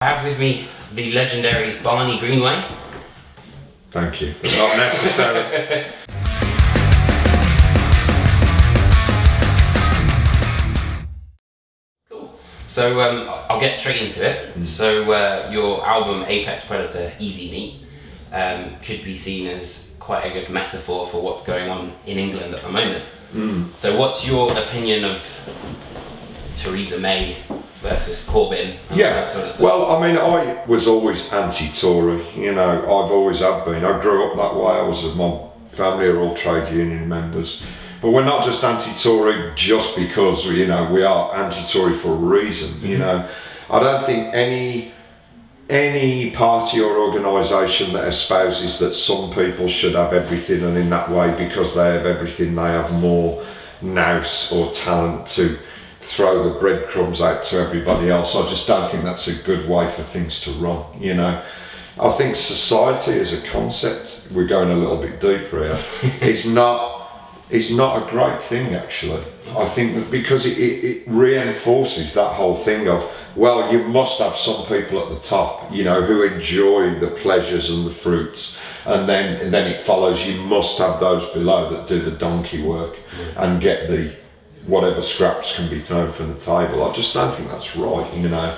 I have with me the legendary Barney Greenway. Thank you. Not necessary. Cool. So I'll get straight into it. So your album Apex Predator Easy Meat could be seen as quite a good metaphor for what's going on in England at the moment. So what's your opinion of Theresa May versus Corbyn and Yeah, that sort of stuff? well, I mean, I was always anti-Tory, you know, I've always have been. I grew up that way. My family are all trade union members. But we're not just anti-Tory just because, you know, we are anti-Tory for a reason, you know. I don't think any party or organisation that espouses that some people should have everything, and in that way, because they have everything, they have more nous or talent to throw the breadcrumbs out to everybody else. I just don't think that's a good way for things to run, you know. I think society as a concept, we're going a little bit deeper here, it's not a great thing actually. I think that because it reinforces that whole thing of, well, you must have some people at the top, you know, who enjoy the pleasures and the fruits, and then it follows you must have those below that do the donkey work and get the whatever scraps can be thrown from the table. I just don't think that's right, you know.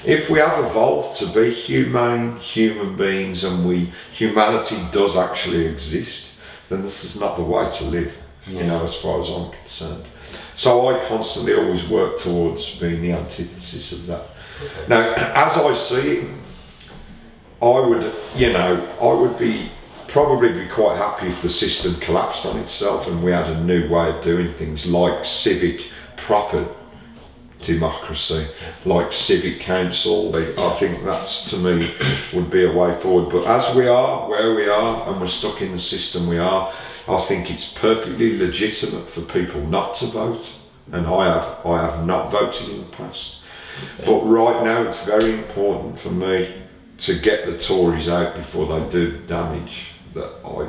If we have evolved to be humane human beings and humanity does actually exist, then this is not the way to live, you know, as far as I'm concerned. So I constantly always work towards being the antithesis of that. Okay. Now, as I see it, I would probably be quite happy if the system collapsed on itself and we had a new way of doing things, like civic proper democracy, like civic council. I think that's, to me, would be a way forward. But as we are where we are and we're stuck in the system we are, I think it's perfectly legitimate for people not to vote, and I have not voted in the past. Okay. But right now it's very important for me to get the Tories out before they do the damage that I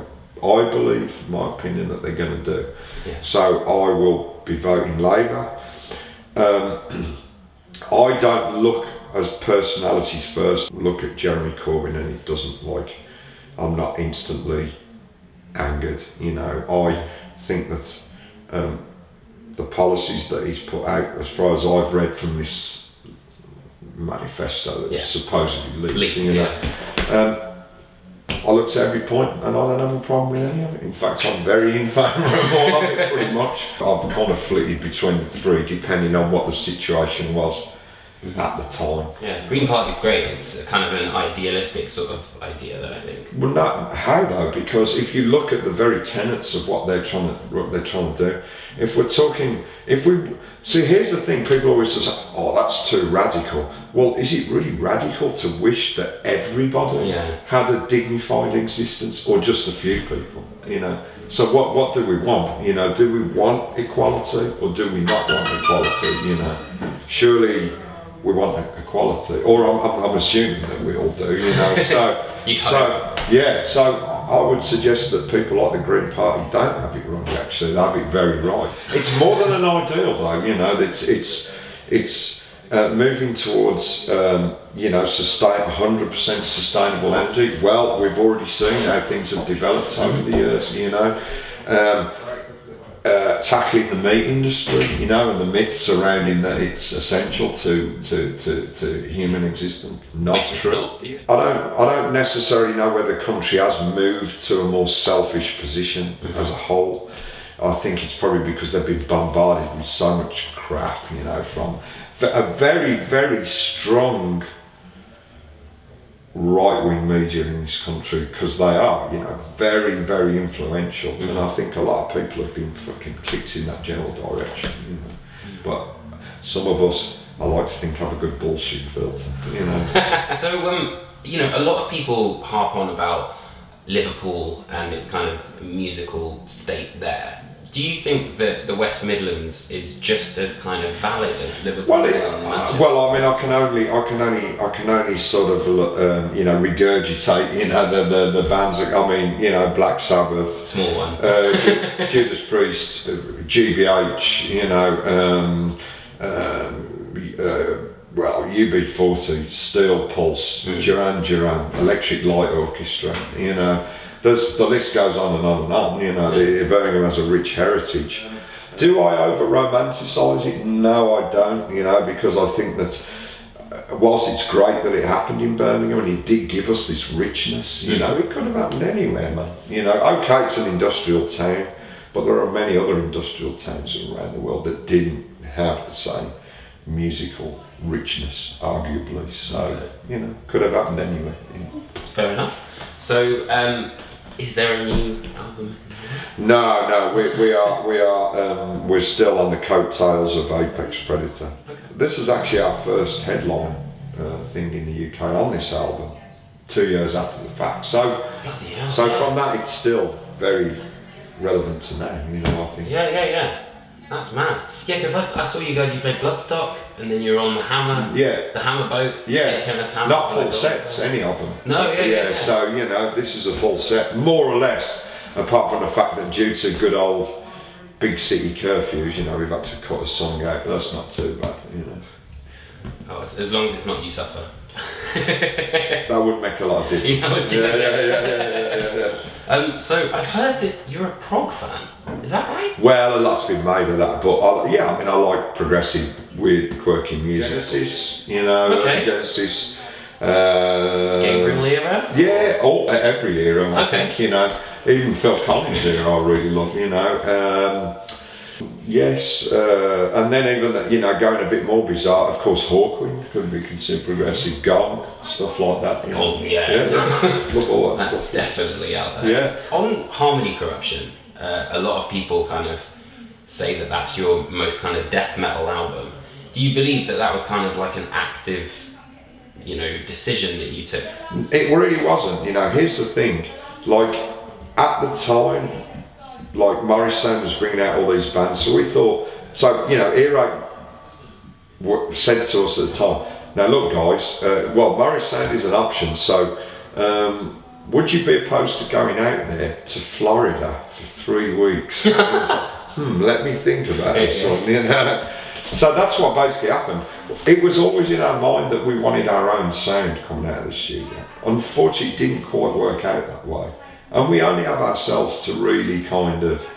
believe, in my opinion, that they're going to do. Yeah. So I will be voting Labour. I don't look as personalities first, look at Jeremy Corbyn and it doesn't I'm not instantly angered, you know. I think that the policies that he's put out, as far as I've read from this manifesto that was supposedly leaked, you know, I looked at every point and I don't have a problem with any of it. In fact, I'm very in favour of all of it, pretty much. I've kind of flitted between the three depending on what the situation was at the time. Yeah, Green Party's great. It's kind of an idealistic sort of idea, though, I think. Well, not how though, because if you look at the very tenets of what they're trying to do, see, here's the thing: people always say, "Oh, that's too radical." Well, is it really radical to wish that everybody had a dignified existence, or just a few people? You know. So what do we want? You know, do we want equality or do we not want equality? You know, surely we want equality, or I'm assuming that we all do, you know. So I would suggest that people like the Green Party don't have it wrong. Actually, they have it very right. It's more than an ideal, though. You know, it's moving towards 100% sustainable energy. Well, we've already seen how things have developed over the years. You know. Tackling the meat industry, you know, and the myths surrounding that it's essential to human existence. Not true. I don't necessarily know whether the country has moved to a more selfish position as a whole. I think it's probably because they've been bombarded with so much crap, you know, from a very, very strong right-wing media in this country, because they are, you know, very, very influential, and I think a lot of people have been fucking kicked in that general direction, you know. But some of us, I like to think, have a good bullshit filter, you know. So, you know, a lot of people harp on about Liverpool and its kind of musical state there. Do you think that the West Midlands is just as kind of valid as Liverpool? Well, I mean, I can only sort of regurgitate, you know, the bands. I mean, you know, Black Sabbath, small one, Judas Priest, GBH, you know, well, UB40, Steel Pulse, Duran Duran, Electric Light Orchestra, you know, the list goes on and on and on, you know, Birmingham has a rich heritage. Do I over-romanticise it? No, I don't, you know, because I think that whilst it's great that it happened in Birmingham and it did give us this richness, you know, it could have happened anywhere, man. You know, okay, it's an industrial town, but there are many other industrial towns around the world that didn't have the same musical richness, arguably. So, you know, could have happened anywhere. Yeah. Fair enough. So, is there a new album? No, we're still on the coattails of Apex Predator. Okay. This is actually our first headline thing in the UK on this album, 2 years after the fact. So, bloody hell, so from that, it's still very relevant to now, you know, I think. Yeah. That's mad. Yeah, because I saw you guys, you played Bloodstock, and then you were on the Hammer. Yeah. The Hammer boat. Yeah. HMS Hammer. Not full sets, any of them. No, yeah. So, you know, this is a full set, more or less, apart from the fact that due to good old big city curfews, you know, we've had to cut a song out, but that's not too bad, you know. Oh, as long as it's not You Suffer. That would make a lot of difference. Yeah. So I've heard that you're a prog fan. Is that right? Well, a lot's been made of that, but I like progressive, weird, quirky music. Genesis, you know, Genesis. Gabriel era? Yeah, every era, I think, you know. Even Phil Collins era I really love, you know. Yes, and then even, you know, going a bit more bizarre, of course, Hawkwind could be considered progressive, Gong, stuff like that. You know. Gong, yeah. Love all that That's stuff. definitely out there. Yeah. On Harmony Corruption, a lot of people kind of say that that's your most kind of death metal album. Do you believe that that was kind of like an active, you know, decision that you took? It really wasn't, you know. Here's the thing, like, at the time, like, Morris Sound was bringing out all these bands, so we thought, so, you know, Earache said to us at the time, now look guys, well, Morris Sound is an option, so would you be opposed to going out there to Florida for 3 weeks? Let me think about it, son, you know. So that's what basically happened. It was always in our mind that we wanted our own sound coming out of the studio. Unfortunately, it didn't quite work out that way. And we only have ourselves to really kind of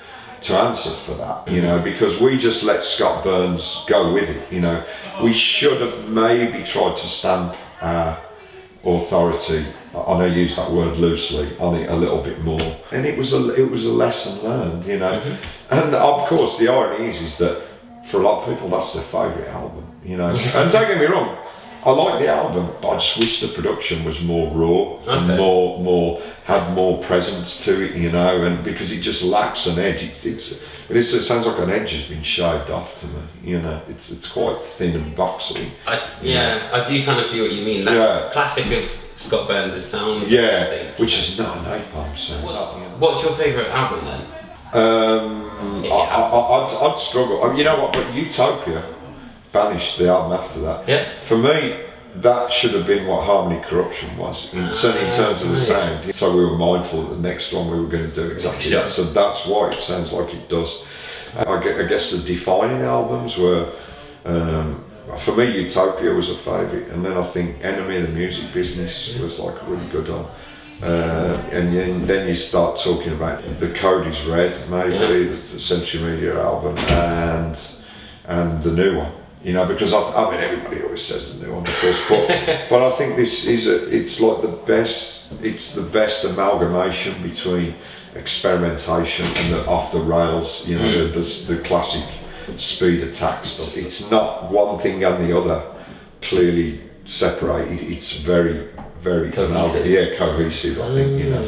to answer for that, you know, because we just let Scott Burns go with it, you know. We should have maybe tried to stamp our authority, and I use that word loosely, on it a little bit more. And it was a lesson learned, you know. And of course the irony is that for a lot of people that's their favourite album, you know. And don't get me wrong, I like the album, but I just wish the production was more raw and more had more presence to it, you know, and because it just lacks an edge. It sounds like an edge has been shaved off to me, you know. It's quite thin and boxy. I do kind of see what you mean. That's classic of Scott Burns' sound. Yeah, I think. Which is not an Napalm sound. What's your favourite album then? I'd struggle. You know what? But Utopia banished the album after that. Yeah. For me, that should have been what Harmony Corruption was, certainly in terms of the sound. So we were mindful that the next one we were going to do exactly that. So that's why it sounds like it does. I guess the defining albums were, for me, Utopia was a favourite, and then I think Enemy of the Music Business was like a really good one. And then you start talking about The Code Is Red, maybe the Century Media album, and the new one. You know, because I mean everybody always says the new one, of course, but I think this is it's like the best amalgamation between experimentation and the off the rails, you know, the classic speed attack stuff. It's not one thing and the other clearly separated. It's very cohesive. I think, you know.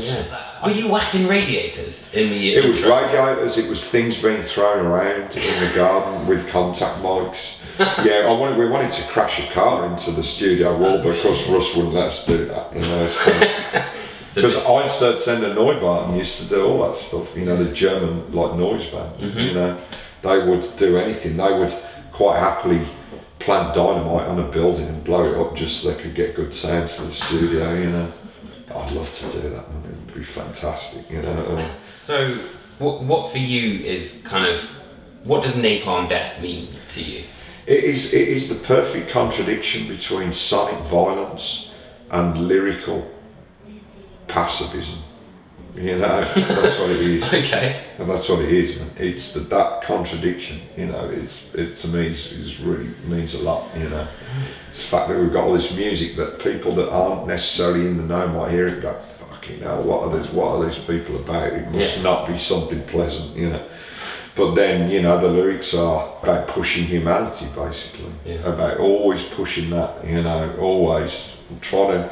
Were you whacking radiators in the? It was radiators. It was things being thrown around in the garden with contact mics. Yeah, we wanted to crash a car into the studio wall, but of course Russ wouldn't let us do that, you know. Because Einstein Sender Neubauten used to do all that stuff, you know, the German like noise band, you know. They would do anything. They would quite happily plant dynamite on a building and blow it up just so they could get good sound for the studio, you know. I'd love to do that, man. It would be fantastic, you know. So, what for you is kind of, what does Napalm Death mean to you? It is the perfect contradiction between sonic violence and lyrical pacifism. You know, that's what it is. Okay. And that's what it is, man. It's that contradiction, you know, it to me is really means a lot, you know. It's the fact that we've got all this music that people that aren't necessarily in the know might hear it and go, fucking hell, what are these people about? It must not be something pleasant, you know. But then, you know, the lyrics are about pushing humanity, basically. Yeah. About always pushing that, you know, always trying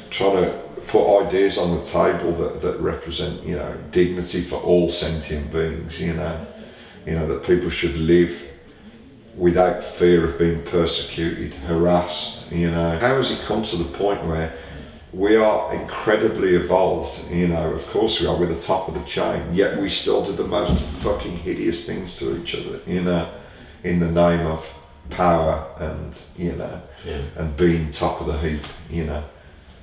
to put ideas on the table that represent, you know, dignity for all sentient beings, you know, that people should live without fear of being persecuted, harassed, you know. How has it come to the point where we are incredibly evolved, you know, of course we are, we're the top of the chain, yet we still do the most fucking hideous things to each other, you know, in the name of power and, you know, and being top of the heap, you know.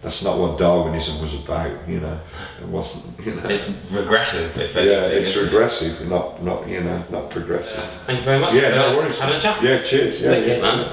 That's not what Darwinism was about, you know. It wasn't, you know. It's regressive, if anything. Yeah, it's regressive, not you know, not progressive. Thank you very much. Yeah, no worries. Having a chat. Yeah, cheers. Yeah, Take care, man.